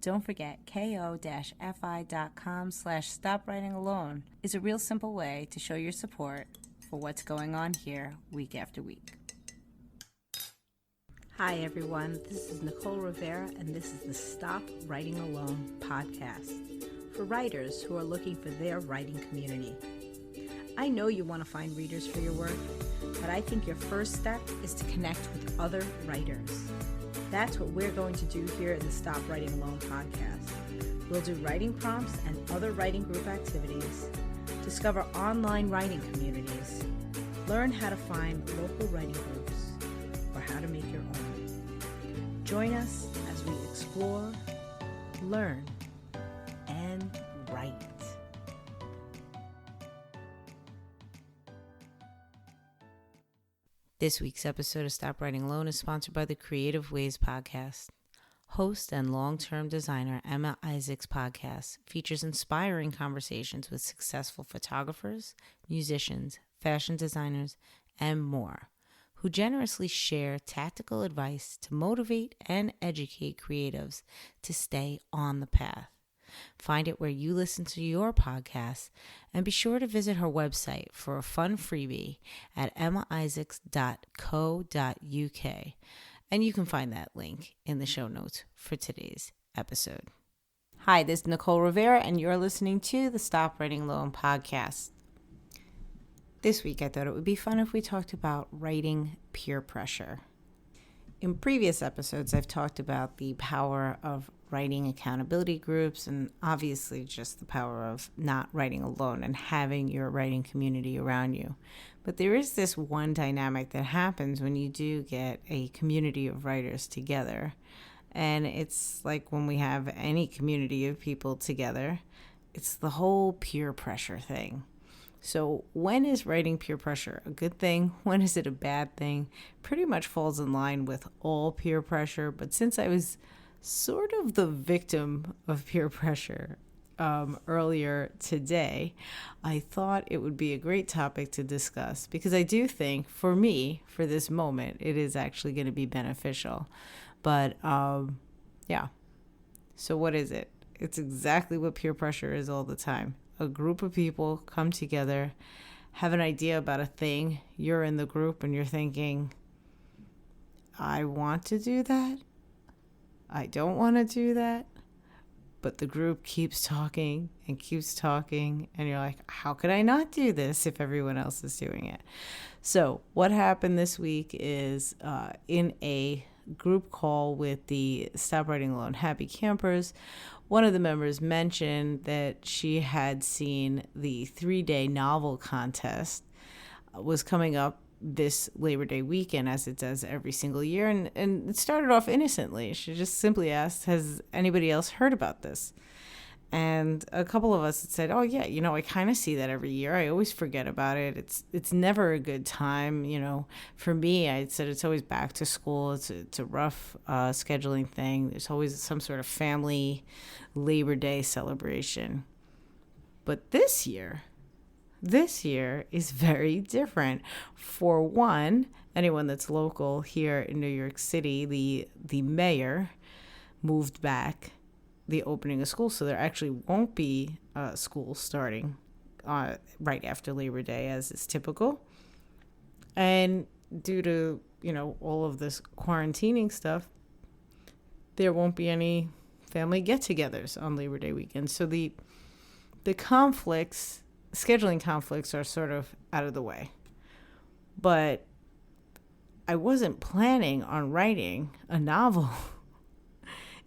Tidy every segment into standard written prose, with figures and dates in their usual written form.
Don't forget, ko-fi.com/stopwritingalone is a real simple way to show your support for what's going on here week after week. Hi, everyone. This is Nicole Rivera, and this is the Stop Writing Alone podcast for writers who are looking for their writing community. I know you want to find readers for your work, but I think your first step is to connect with other writers. That's what we're going to do here in the Stop Writing Alone podcast. We'll do writing prompts and other writing group activities, discover online writing communities, learn how to find local writing groups, or how to make your own. Join us as we explore, learn, and write. This week's episode of Stop Writing Alone is sponsored by the Creative Ways podcast. Host and long-term designer Emma Isaac's podcast features inspiring conversations with successful photographers, musicians, fashion designers, and more, who generously share tactical advice to motivate and educate creatives to stay on the path. Find it where you listen to your podcasts, and be sure to visit her website for a fun freebie at emmaisaacs.co.uk. And you can find that link in the show notes for today's episode. Hi, this is Nicole Rivera, and you're listening to the Stop Writing Alone podcast. This week, I thought it would be fun if we talked about writing peer pressure. In previous episodes, I've talked about the power of writing accountability groups and obviously just the power of not writing alone and having your writing community around you. But there is this one dynamic that happens when you do get a community of writers together. And it's like when we have any community of people together, it's the whole peer pressure thing. So when is writing peer pressure a good thing? When is it a bad thing? Pretty much falls in line with all peer pressure. But since I was sort of the victim of peer pressure earlier today, I thought it would be a great topic to discuss because I do think for me, for this moment, it is actually going to be beneficial. But yeah, so what is it? It's exactly what peer pressure is all the time. A group of people come together, have an idea about a thing. You're in the group and you're thinking, I want to do that. I don't want to do that. But the group keeps talking and keeps talking. And you're like, how could I not do this if everyone else is doing it? So what happened this week is in a group call with the Stop Writing Alone Happy Campers, one of the members mentioned that she had seen the 3-day novel contest was coming up this Labor Day weekend, as it does every single year. And it started off innocently. She just simply asked, has anybody else heard about this? And a couple of us had said, oh, yeah, I kind of see that every year. I always forget about it. It's never a good time. For me, I said it's always back to school. It's a rough scheduling thing. There's always some sort of family Labor Day celebration. But this year is very different. For one, anyone that's local here in New York City, the mayor moved back the opening of school, so there actually won't be school starting right after Labor Day, as is typical. And due to all of this quarantining stuff, there won't be any family get-togethers on Labor Day weekend. So the scheduling conflicts are sort of out of the way. But I wasn't planning on writing a novel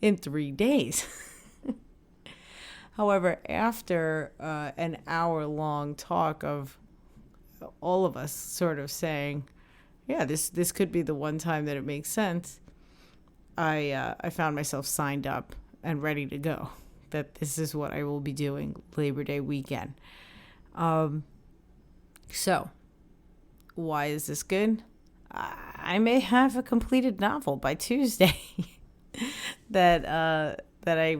in 3 days. However, after an hour-long talk of all of us sort of saying, yeah, this could be the one time that it makes sense, I found myself signed up and ready to go, that this is what I will be doing Labor Day weekend. So, why is this good? I may have a completed novel by Tuesday that I,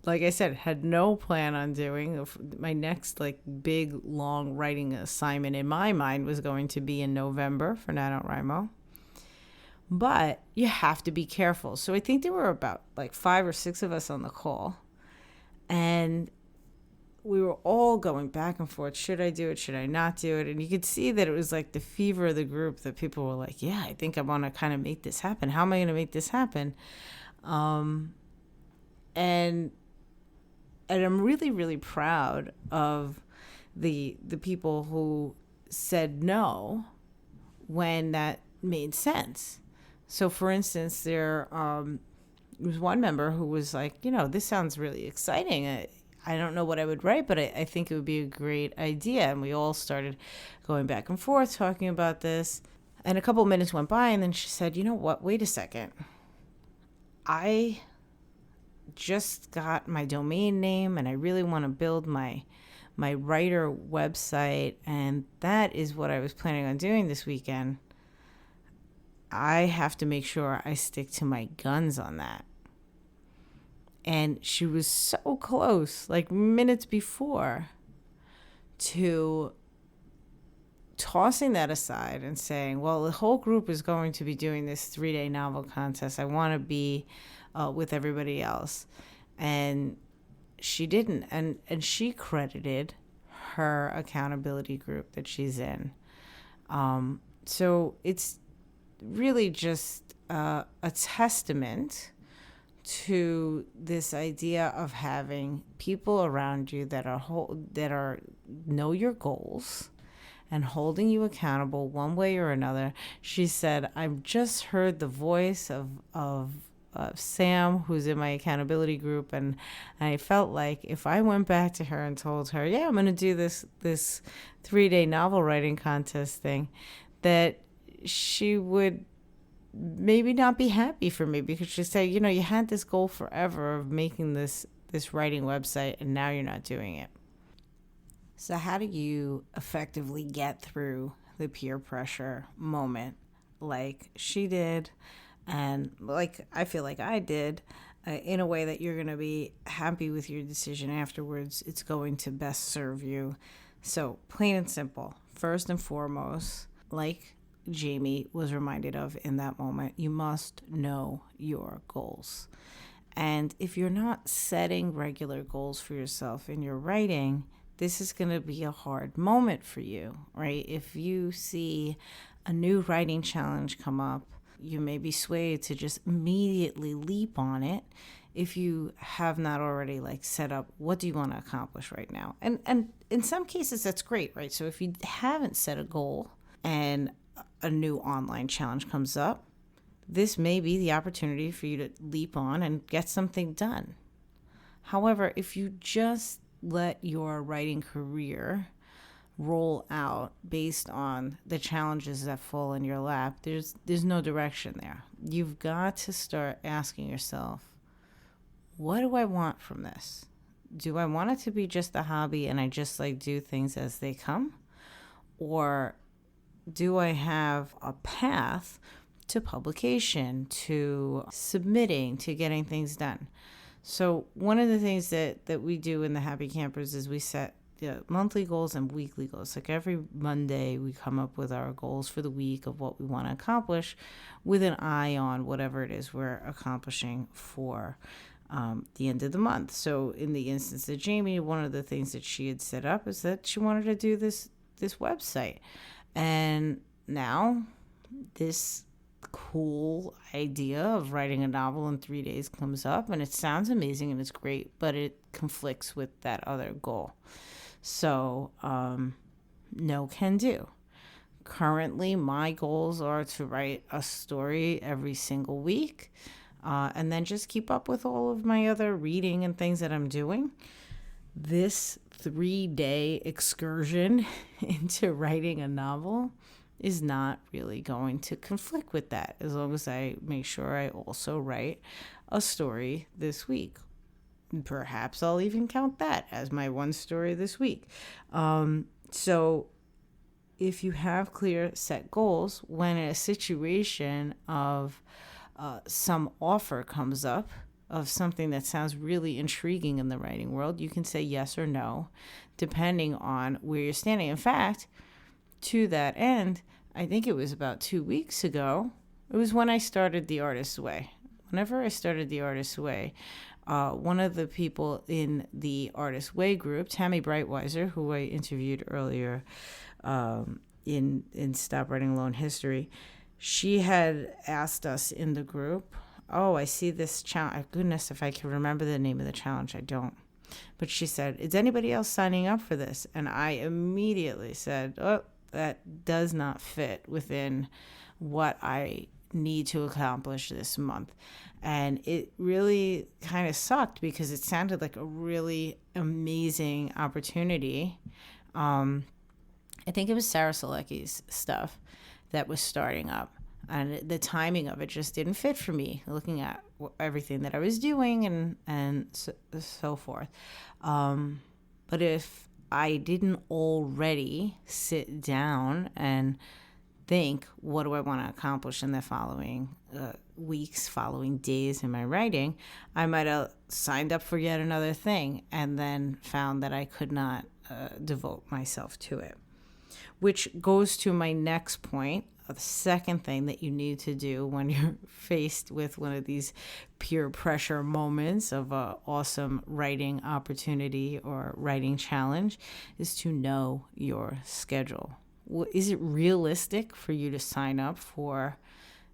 like I said, had no plan on doing. My next big long writing assignment in my mind was going to be in November for NaNoWriMo. But you have to be careful. So I think there were about like 5 or 6 of us on the call. And we were all going back and forth. Should I do it? Should I not do it? And you could see that it was like the fever of the group, that people were like, yeah, I think I want to kind of make this happen. How am I going to make this happen? And I'm really, really proud of the people who said no when that made sense. So, for instance, there was one member who was like, this sounds really exciting. I don't know what I would write, but I think it would be a great idea. And we all started going back and forth talking about this. And a couple of minutes went by, and then she said, you know what? Wait a second. I just got my domain name, and I really want to build my writer website, and that is what I was planning on doing this weekend. I have to make sure I stick to my guns on that. And she was so close, like minutes before, to tossing that aside and saying, well, the whole group is going to be doing this 3-day novel contest. I want to be with everybody else. And she didn't. And she credited her accountability group that she's in. So it's really just a testament to this idea of having people around you that are know your goals and holding you accountable one way or another. She said, I've just heard the voice of Sam, who's in my accountability group, and I felt like if I went back to her and told her, yeah, I'm going to do this 3-day novel writing contest thing, that she would maybe not be happy for me, because she'd say, you had this goal forever of making this writing website, and now you're not doing it. So how do you effectively get through the peer pressure moment like she did, and like I feel like I did, in a way that you're going to be happy with your decision afterwards? It's going to best serve you. So plain and simple, first and foremost, like Jamie was reminded of in that moment, you must know your goals. And if you're not setting regular goals for yourself in your writing, this is going to be a hard moment for you, right? If you see a new writing challenge come up, you may be swayed to just immediately leap on it if you have not already set up, what do you want to accomplish right now? And in some cases that's great, right? So if you haven't set a goal and a new online challenge comes up, this may be the opportunity for you to leap on and get something done. However, if you just let your writing career roll out based on the challenges that fall in your lap, there's no direction there. You've got to start asking yourself, what do I want from this? Do I want it to be just a hobby and I just do things as they come? Or do I have a path to publication, to submitting, to getting things done? So one of the things that we do in the Happy Campers is we set monthly goals and weekly goals. Like every Monday, we come up with our goals for the week of what we want to accomplish with an eye on whatever it is we're accomplishing for the end of the month. So in the instance of Jamie, one of the things that she had set up is that she wanted to do this website. And now this cool idea of writing a novel in 3 days comes up, and it sounds amazing and it's great, but it conflicts with that other goal. So no can do. Currently, my goals are to write a story every single week, and then just keep up with all of my other reading and things that I'm doing. This 3-day excursion into writing a novel is not really going to conflict with that, as long as I make sure I also write a story this week. Perhaps I'll even count that as my one story this week. So if you have clear set goals, when a situation of some offer comes up of something that sounds really intriguing in the writing world, you can say yes or no, depending on where you're standing. In fact, to that end, I think it was about 2 weeks ago, It was when I started The Artist's Way. Whenever I started The Artist's Way, one of the people in the Artist's Way group, Tammy Brightweiser, who I interviewed earlier in Stop Writing Alone History, she had asked us in the group, oh, I see this challenge. Goodness, if I can remember the name of the challenge, I don't. But she said, is anybody else signing up for this? And I immediately said, oh, that does not fit within what I need to accomplish this month. And it really kind of sucked because it sounded like a really amazing opportunity. I think it was Sarah Selecki's stuff that was starting up. And the timing of it just didn't fit for me, looking at everything that I was doing and so forth. But if I didn't already sit down and think, what do I want to accomplish in the following weeks, following days in my writing, I might have signed up for yet another thing and then found that I could not devote myself to it. Which goes to my next point. The second thing that you need to do when you're faced with one of these peer pressure moments of an awesome writing opportunity or writing challenge is to know your schedule. Is it realistic for you to sign up for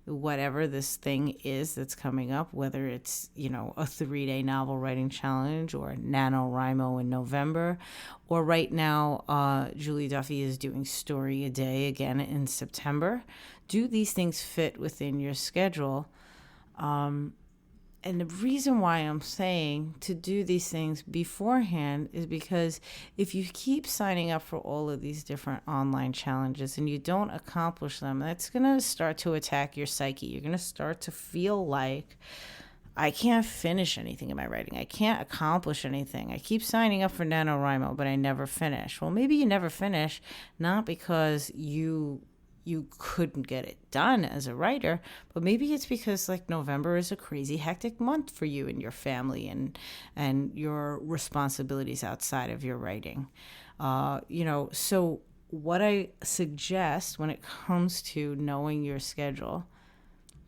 whatever this thing is that's coming up, whether it's, a 3-day novel writing challenge or NaNoWriMo in November, or right now, Julie Duffy is doing Story a Day again in September. Do these things fit within your schedule? And the reason why I'm saying to do these things beforehand is because if you keep signing up for all of these different online challenges and you don't accomplish them, that's going to start to attack your psyche. You're going to start to feel like, I can't finish anything in my writing. I can't accomplish anything. I keep signing up for NaNoWriMo, but I never finish. Well, maybe you never finish, not because you couldn't get it done as a writer, but maybe it's because November is a crazy hectic month for you and your family and your responsibilities outside of your writing. So what I suggest when it comes to knowing your schedule,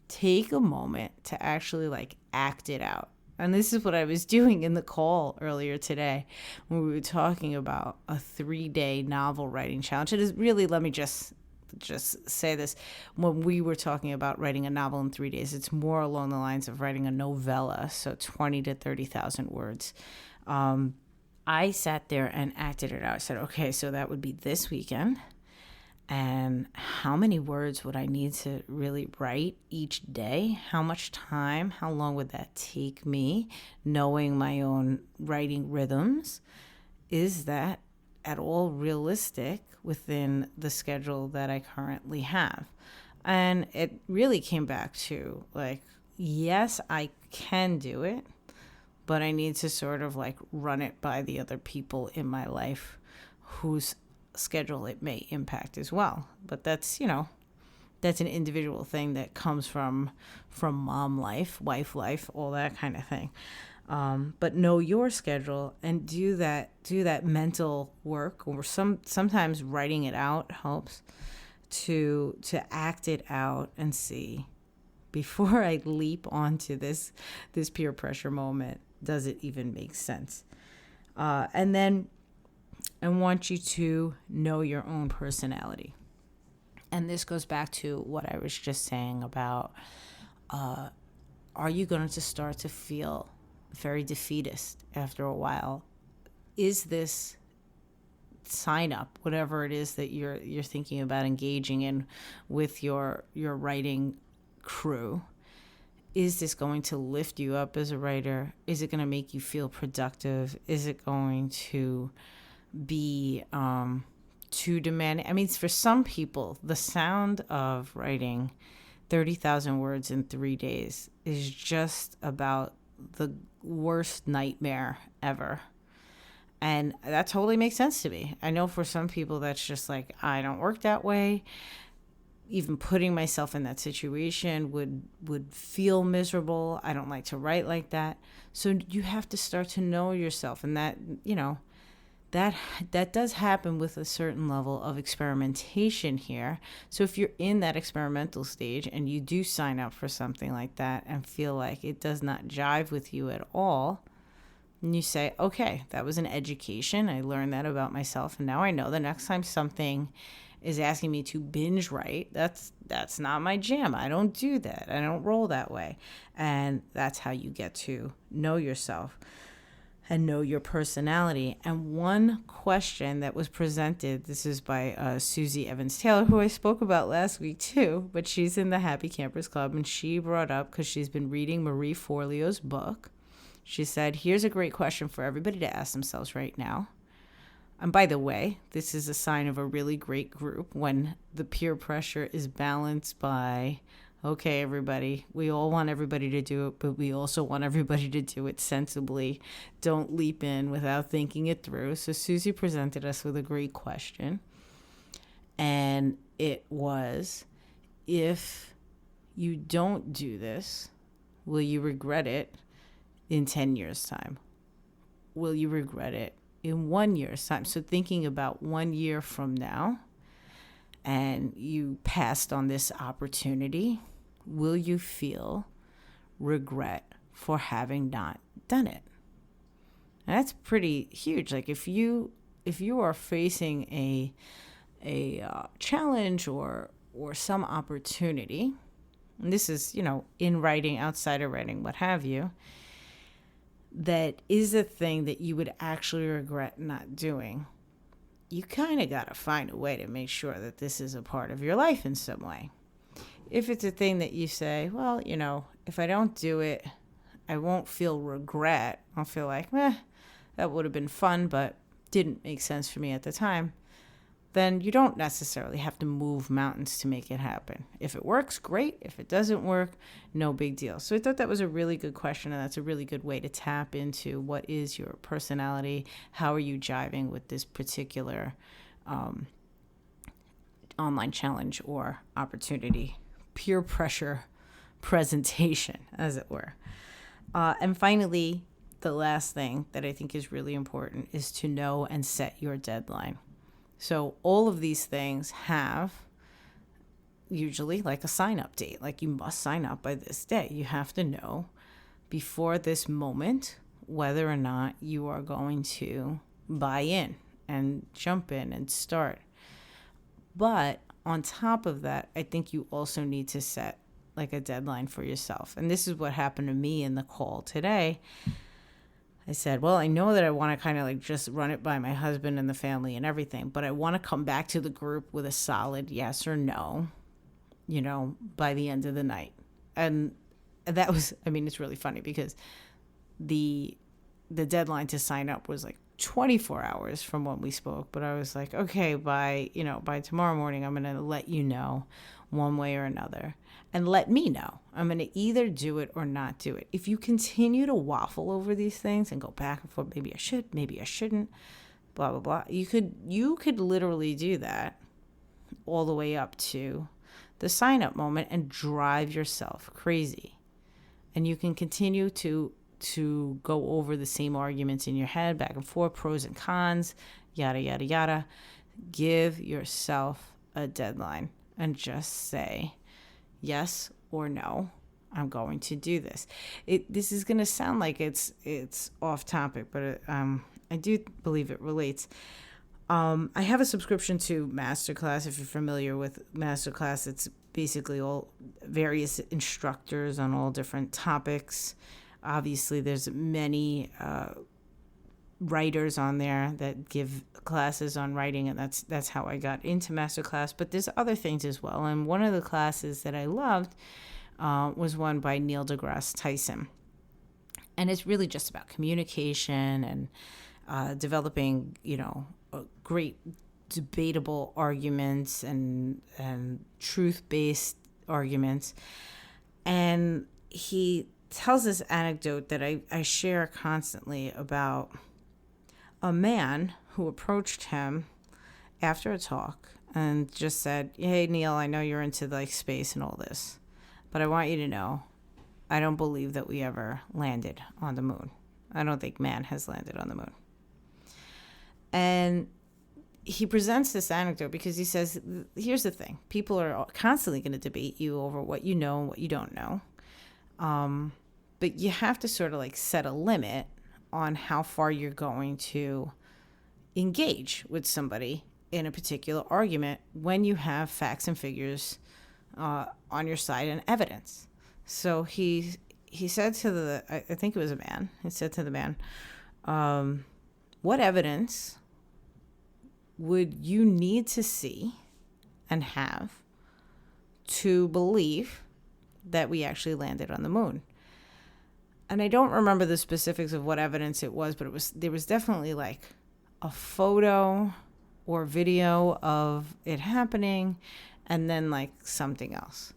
take a moment to actually act it out. And this is what I was doing in the call earlier today when we were talking about a 3-day novel writing challenge. It is really, let me just say this, when we were talking about writing a novel in 3 days, it's more along the lines of writing a novella, so 20 to 30,000 words. I sat there and acted it out. I said, okay, so that would be this weekend. And how many words would I need to really write each day? How much time? How long would that take me? Knowing my own writing rhythms, is that at all realistic within the schedule that I currently have? And it really came back to yes, I can do it, but I need to sort of run it by the other people in my life whose schedule it may impact as well. But that's, that's an individual thing that comes from mom life, wife life, all that kind of thing. But know your schedule and do that mental work, or sometimes writing it out helps to act it out and see, before I leap onto this peer pressure moment, does it even make sense? And then I want you to know your own personality. And this goes back to what I was just saying about, are you going to start to feel very defeatist after a while? Is this sign up, whatever it is that you're thinking about engaging in with your writing crew, is this going to lift you up as a writer? Is it going to make you feel productive? Is it going to be too demanding? I mean, for some people, the sound of writing 30,000 words in 3 days is just about the worst nightmare ever. And that totally makes sense to me. I know for some people that's just I don't work that way. Even putting myself in that situation would feel miserable. I don't like to write like that. So you have to start to know yourself, and that, that does happen with a certain level of experimentation here. So if you're in that experimental stage and you do sign up for something like that and feel like it does not jive with you at all, and you say, okay, that was an education. I learned that about myself. And now I know the next time something is asking me to binge write, that's not my jam. I don't do that. I don't roll that way. And that's how you get to know yourself and know your personality. And one question that was presented, this is by Susie Evans Taylor, who I spoke about last week too, but she's in the Happy Campers Club, and she brought up, because she's been reading Marie Forleo's book, she said, here's a great question for everybody to ask themselves right now. And by the way, this is a sign of a really great group when the peer pressure is balanced by, okay, everybody, we all want everybody to do it, but we also want everybody to do it sensibly. Don't leap in without thinking it through. So Susie presented us with a great question. And it was, if you don't do this, will you regret it in 10 years' time? Will you regret it in 1 year's time? So thinking about 1 year from now, and you passed on this opportunity, will you feel regret for having not done it? And that's pretty huge. Like if you are facing a challenge or some opportunity, and this is, in writing, outside of writing, what have you, that is a thing that you would actually regret not doing, you kind of got to find a way to make sure that this is a part of your life in some way. If it's a thing that you say, well, if I don't do it, I won't feel regret. I'll feel like, that would have been fun, but didn't make sense for me at the time. Then you don't necessarily have to move mountains to make it happen. If it works, great. If it doesn't work, no big deal. So I thought that was a really good question, and that's a really good way to tap into what is your personality. How are you jiving with this particular online challenge or opportunity, peer pressure presentation, as it were. And finally, the last thing that I think is really important is to know and set your deadline. So all of these things have usually like a sign-up date. Like you must sign up by this day. You have to know before this moment whether or not you are going to buy in and jump in and start. But on top of that, I think you also need to set like a deadline for yourself. And this is what happened to me in the call today. I said, well, I know that I want to kind of like just run it by my husband and the family and everything, but I want to come back to the group with a solid yes or no, by the end of the night. And that was, it's really funny because the deadline to sign up was like 24 hours from when we spoke, but I was like, okay, by tomorrow morning, I'm going to let you know one way or another. And let me know. I'm going to either do it or not do it. If you continue to waffle over these things and go back and forth, maybe I should, maybe I shouldn't, blah, blah, blah. You could literally do that all the way up to the sign up moment and drive yourself crazy. And you can continue to go over the same arguments in your head, back and forth, pros and cons, yada, yada, yada. Give yourself a deadline and just say, yes or no, I'm going to do this. This is going to sound like it's off topic, but I do believe it relates. I have a subscription to Masterclass. If you're familiar with Masterclass, it's basically all various instructors on all different topics. Obviously, there's many writers on there that give classes on writing, and that's how I got into Masterclass. But there's other things as well. And one of the classes that I loved was one by Neil deGrasse Tyson. And it's really just about communication and developing, great debatable arguments and truth-based arguments. And he tells this anecdote that I share constantly about a man who approached him after a talk and just said, hey, Neil, I know you're into like space and all this, but I want you to know, I don't believe that we ever landed on the moon. I don't think man has landed on the moon. And he presents this anecdote because he says, here's the thing. People are constantly going to debate you over what you know and what you don't know. But you have to sort of like set a limit on how far you're going to engage with somebody in a particular argument when you have facts and figures on your side and evidence. So he said to I think it was a man, he said to the man, what evidence would you need to see and have to believe that we actually landed on the moon? And I don't remember the specifics of what evidence it was, but there was definitely like a photo or video of it happening and then like something else.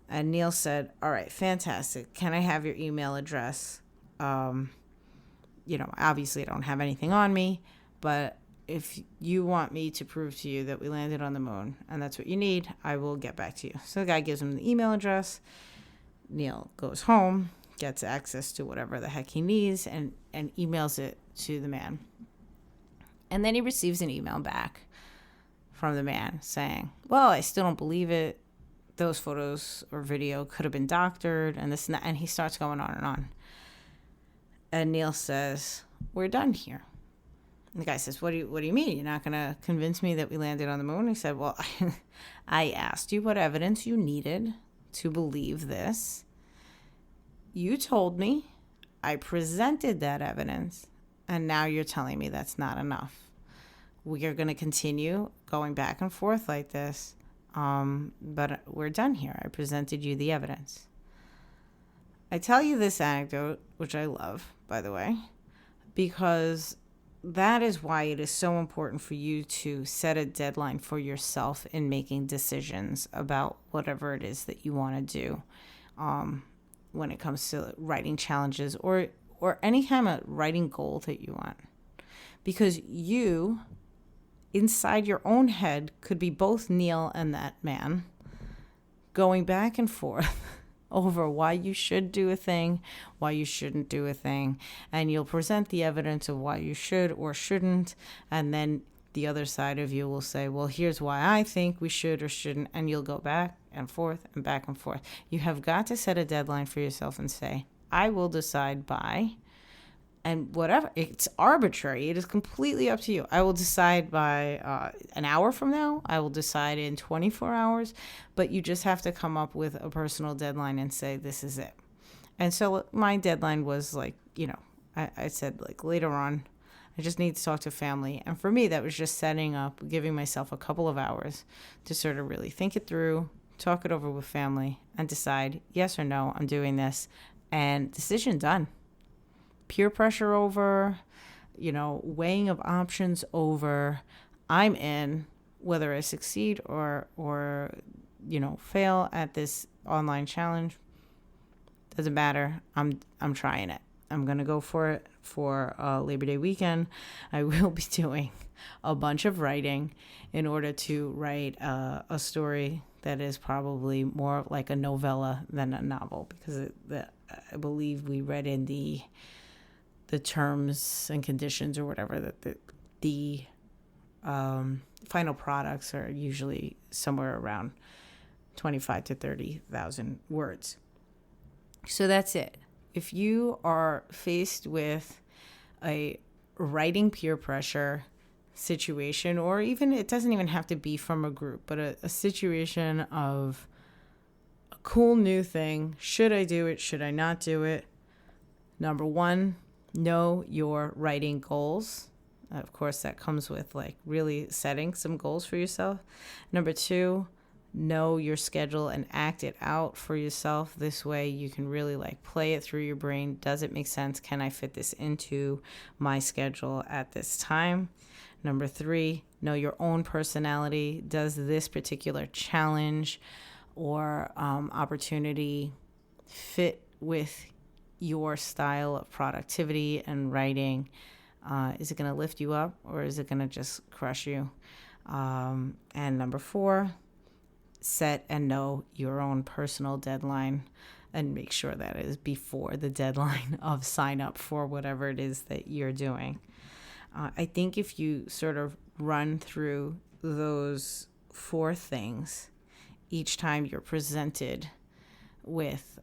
And Neil said, all right, fantastic. Can I have your email address? Obviously I don't have anything on me, but if you want me to prove to you that we landed on the moon and that's what you need, I will get back to you. So the guy gives him the email address. Neil goes home, gets access to whatever the heck he needs, and emails it to the man. And then he receives an email back from the man saying, well, I still don't believe it. Those photos or video could have been doctored and this and that. And he starts going on and on. And Neil says, we're done here. And the guy says, what do you mean? You're not going to convince me that we landed on the moon? He said, well, I asked you what evidence you needed to believe this. You told me. I presented that evidence. And now you're telling me that's not enough. We are going to continue going back and forth like this. But we're done here. I presented you the evidence. I tell you this anecdote, which I love, by the way, because that is why it is so important for you to set a deadline for yourself in making decisions about whatever it is that you want to do when it comes to writing challenges or any kind of writing goal that you want. Because you, inside your own head, could be both Neil and that man, going back and forth over why you should do a thing, why you shouldn't do a thing, and you'll present the evidence of why you should or shouldn't, and then the other side of you will say, well, here's why I think we should or shouldn't, and you'll go back and forth and back and forth. You have got to set a deadline for yourself and say, I will decide by, and whatever, it's arbitrary. It is completely up to you. I will decide by an hour from now. I will decide in 24 hours. But you just have to come up with a personal deadline and say, this is it. And so my deadline was like, I said like later on, I just need to talk to family. And for me, that was just setting up, giving myself a couple of hours to sort of really think it through, talk it over with family, and decide yes or no, I'm doing this. And decision done. Peer pressure over, weighing of options over, I'm in, whether I succeed or fail at this online challenge, doesn't matter. I'm trying it. I'm going to go for it for Labor Day weekend. I will be doing a bunch of writing in order to write a story that is probably more like a novella than a novel, because I believe we read in the terms and conditions or whatever that the final products are usually somewhere around 25 to 30,000 words. So that's it. If you are faced with a writing peer pressure situation, or even, it doesn't even have to be from a group, but a situation of a cool new thing, should I do it? Should I not do it? Number one, know your writing goals. Of course, that comes with like really setting some goals for yourself. Number two, know your schedule and act it out for yourself. This way you can really like play it through your brain. Does it make sense? Can I fit this into my schedule at this time? Number three, know your own personality. Does this particular challenge or opportunity fit with your style of productivity and writing? Is it going to lift you up, or is it going to just crush you? And number four, set and know your own personal deadline, and make sure that is before the deadline of sign up for whatever it is that you're doing. I think if you sort of run through those 4 things each time you're presented with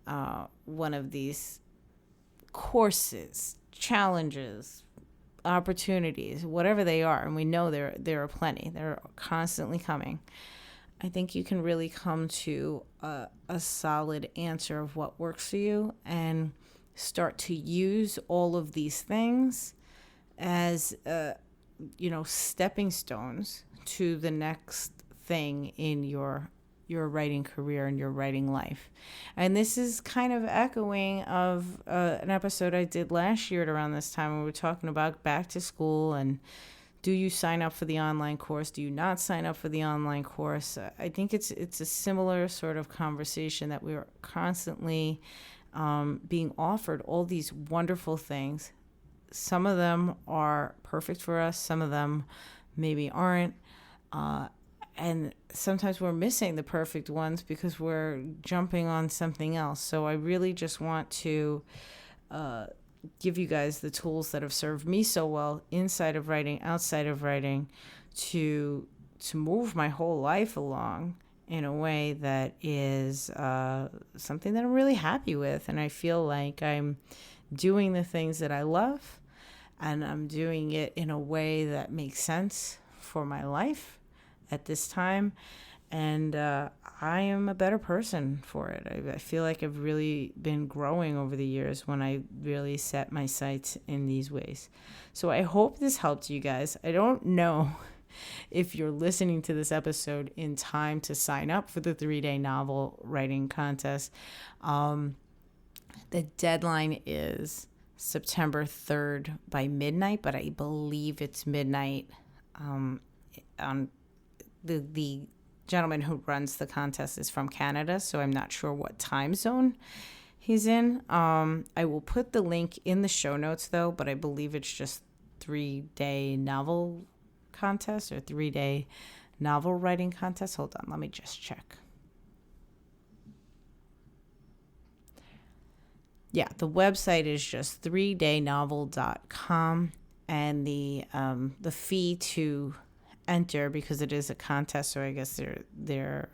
one of these courses, challenges, opportunities, whatever they are, and we know there are plenty, they're constantly coming, I think you can really come to a solid answer of what works for you and start to use all of these things as stepping stones to the next thing in your writing career and your writing life. And this is kind of echoing of an episode I did last year at around this time when we were talking about back to school and do you sign up for the online course? Do you not sign up for the online course? I think it's a similar sort of conversation that we are constantly being offered all these wonderful things. Some of them are perfect for us. Some of them maybe aren't. And sometimes we're missing the perfect ones because we're jumping on something else. So I really just want to give you guys the tools that have served me so well inside of writing, outside of writing, to move my whole life along in a way that is something that I'm really happy with. And I feel like I'm doing the things that I love, and I'm doing it in a way that makes sense for my life at this time. And I am a better person for it. I feel like I've really been growing over the years when I really set my sights in these ways. So I hope this helped you guys. I don't know if you're listening to this episode in time to sign up for the 3-day novel writing contest. The deadline is September 3rd by midnight, but I believe it's midnight on the gentleman who runs the contest is from Canada, so I'm not sure what time zone he's in. I will put the link in the show notes, though, but I believe it's just 3-day novel contest or 3-day novel writing contest. Hold on, let me just check. Yeah, the website is just 3daynovel.com, and the fee to enter, because it is a contest, so I guess they're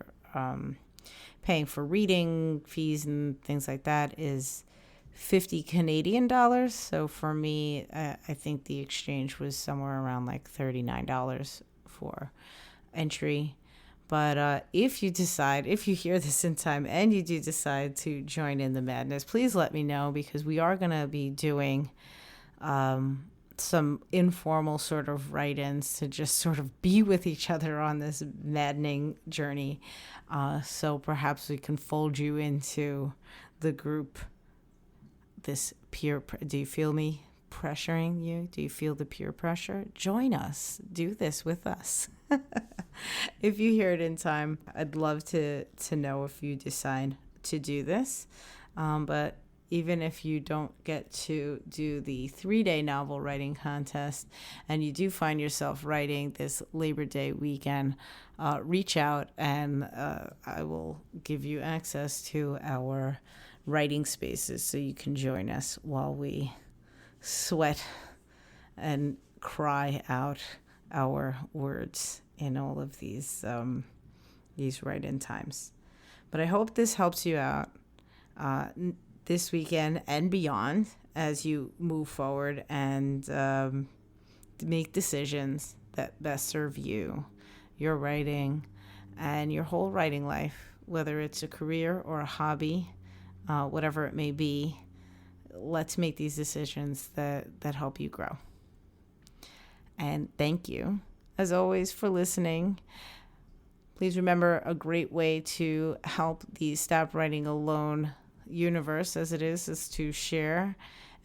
paying for reading fees and things like that, is $50 Canadian. So for me, I think the exchange was somewhere around like $39 for entry. But if you hear this in time and you do decide to join in the madness, please let me know, because we are going to be doing some informal sort of write-ins to just sort of be with each other on this maddening journey. So perhaps we can fold you into the group. This do you feel me pressuring you? Do you feel the peer pressure? Join us. Do this with us. If you hear it in time, I'd love to know if you decide to do this. But even if you don't get to do the 3-day novel writing contest and you do find yourself writing this Labor Day weekend, reach out and I will give you access to our writing spaces so you can join us while we sweat and cry out our words in all of these write-in times. But I hope this helps you out this weekend and beyond as you move forward and make decisions that best serve you, your writing, and your whole writing life, whether it's a career or a hobby, whatever it may be. Let's make these decisions that help you grow. And thank you, as always, for listening. Please remember, a great way to help the Stop Writing Alone universe as it is to share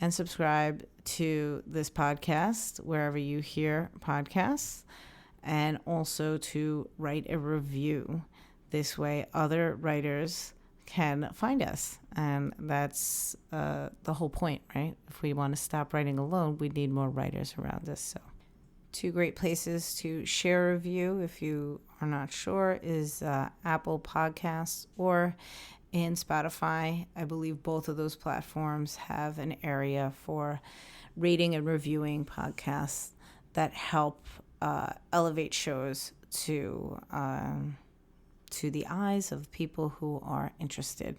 and subscribe to this podcast wherever you hear podcasts, and also to write a review. This way other writers can find us, and that's the whole point, right? If we want to stop writing alone, we need more writers around us. So 2 great places to share a review, if you are not sure, is Apple Podcasts or in Spotify. I believe both of those platforms have an area for rating and reviewing podcasts that help elevate shows to the eyes of people who are interested.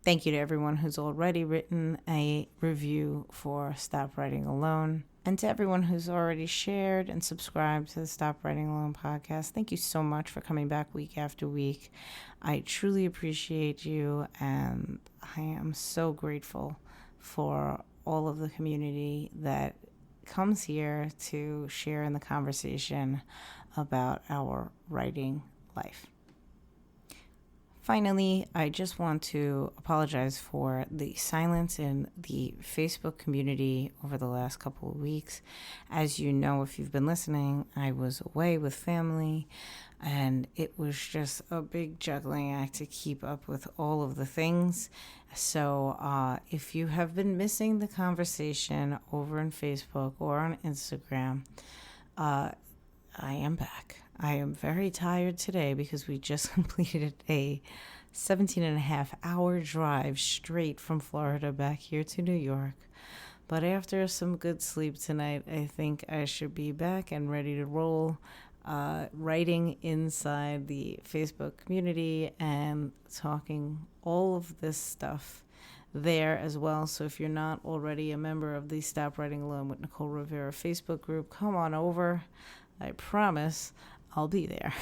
Thank you to everyone who's already written a review for Stop Writing Alone, and to everyone who's already shared and subscribed to the Stop Writing Alone podcast. Thank you so much for coming back week after week. I truly appreciate you, and I am so grateful for all of the community that comes here to share in the conversation about our writing life. Finally, I just want to apologize for the silence in the Facebook community over the last couple of weeks. As you know, if you've been listening, I was away with family, and it was just a big juggling act to keep up with all of the things. So if you have been missing the conversation over on Facebook or on Instagram, I am back. I am very tired today because we just completed a 17.5-hour drive straight from Florida back here to New York. But after some good sleep tonight, I think I should be back and ready to roll, writing inside the Facebook community and talking all of this stuff there as well. So if you're not already a member of the Stop Writing Alone with Nicole Rivera Facebook group, come on over. I promise I'll be there.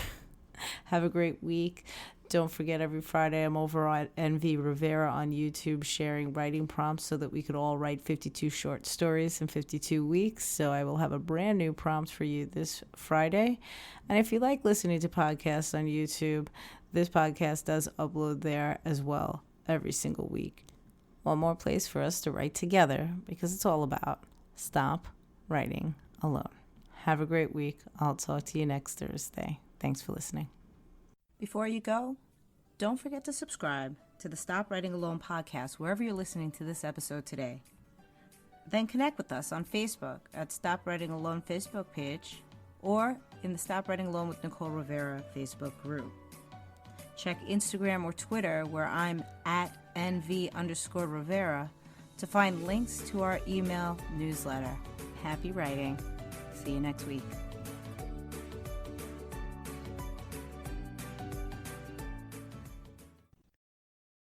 Have a great week. Don't forget, every Friday I'm over at NV Rivera on YouTube sharing writing prompts so that we could all write 52 short stories in 52 weeks. So I will have a brand new prompt for you this Friday. And if you like listening to podcasts on YouTube, this podcast does upload there as well every single week. One more place for us to write together, because it's all about stop writing alone. Have a great week. I'll talk to you next Thursday. Thanks for listening. Before you go, don't forget to subscribe to the Stop Writing Alone podcast wherever you're listening to this episode today. Then connect with us on Facebook at Stop Writing Alone Facebook page or in the Stop Writing Alone with Nicole Rivera Facebook group. Check Instagram or Twitter where I'm at NV_Rivera to find links to our email newsletter. Happy writing. See you next week.